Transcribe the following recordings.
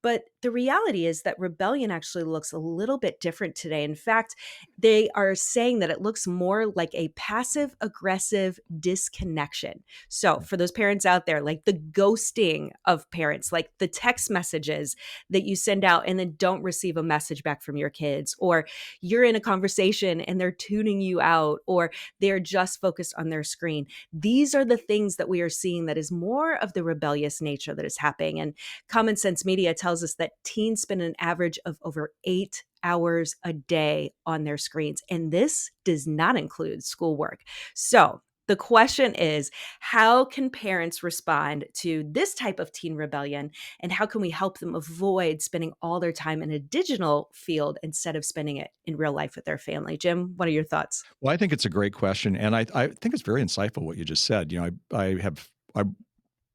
But the reality is that rebellion actually looks a little bit different today. In fact, they are saying that it looks more like a passive aggressive disconnection. So, for those parents out there, like the ghosting of parents, like the text messages that you send out and then don't receive a message back from your kids, or you're in a conversation and they're tuning you out, or they're just focused on their screen. These are the things that we are seeing that is more of the rebellious nature that is happening. And Common Sense Media tells us that teens spend an average of over 8 hours a day on their screens. And this does not include schoolwork. So, the question is, how can parents respond to this type of teen rebellion? And how can we help them avoid spending all their time in a digital field instead of spending it in real life with their family? Jim, what are your thoughts? Well, I think it's a great question, and I think it's very insightful what you just said. I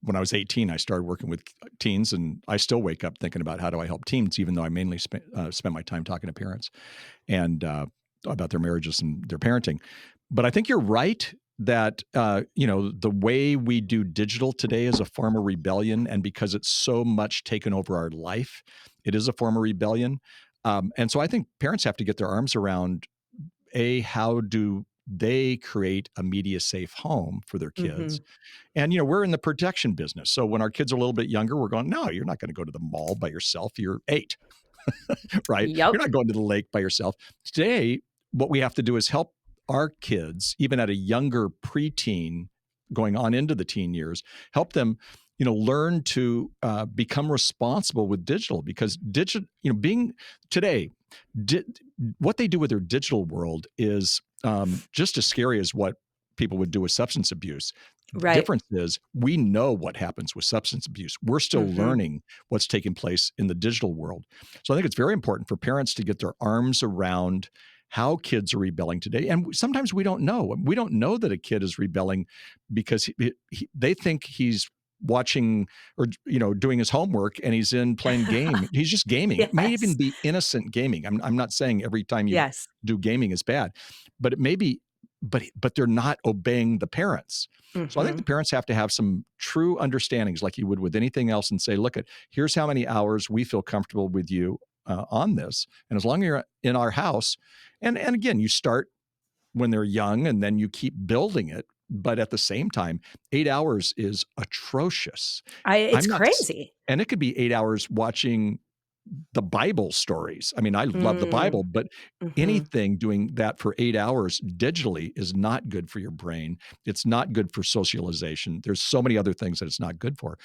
when I was 18, I started working with teens, and I still wake up thinking about how do I help teens, even though I mainly spend my time talking to parents and about their marriages and their parenting. But I think you're right that the way we do digital today is a form of rebellion, and because it's so much taken over our life, it is a form of rebellion. And so I think parents have to get their arms around how do they create a media safe home for their kids? Hmm. And, we're in the protection business. So when our kids are a little bit younger, we're going, no, you're not going to go to the mall by yourself. You're 8, right? You're Yep. not going to the lake by yourself. Today, what we have to do is help our kids, even at a younger preteen, going on into the teen years, help them, learn to become responsible with digital because digital, being today, di- what they do with their digital world is just as scary as what people would do with substance abuse. The Right. difference is we know what happens with substance abuse. We're still Hmm. learning what's taking place in the digital world. So I think it's very important for parents to get their arms around how kids are rebelling today. And sometimes we don't know. We don't know that a kid is rebelling because they think he's watching or doing his homework and he's in playing game. He's just gaming. It may even Yes. be innocent gaming. I'm not saying every time you Yes. do gaming is bad, but it may be, but they're not obeying the parents. So I think the Hmm. parents have to have some true understandings like you would with anything else and say, look, here's how many hours we feel comfortable with you on this. And as long as you're in our house, and again, you start when they're young and then you keep building it. But at the same time, 8 hours is atrocious. It's I'm not, crazy. and it could be 8 hours watching the Bible stories. I mean, I love the Bible, Mm. but Hmm. anything doing that for 8 hours digitally is not good for your brain. It's not good for socialization. There's so many other things that it's not good for.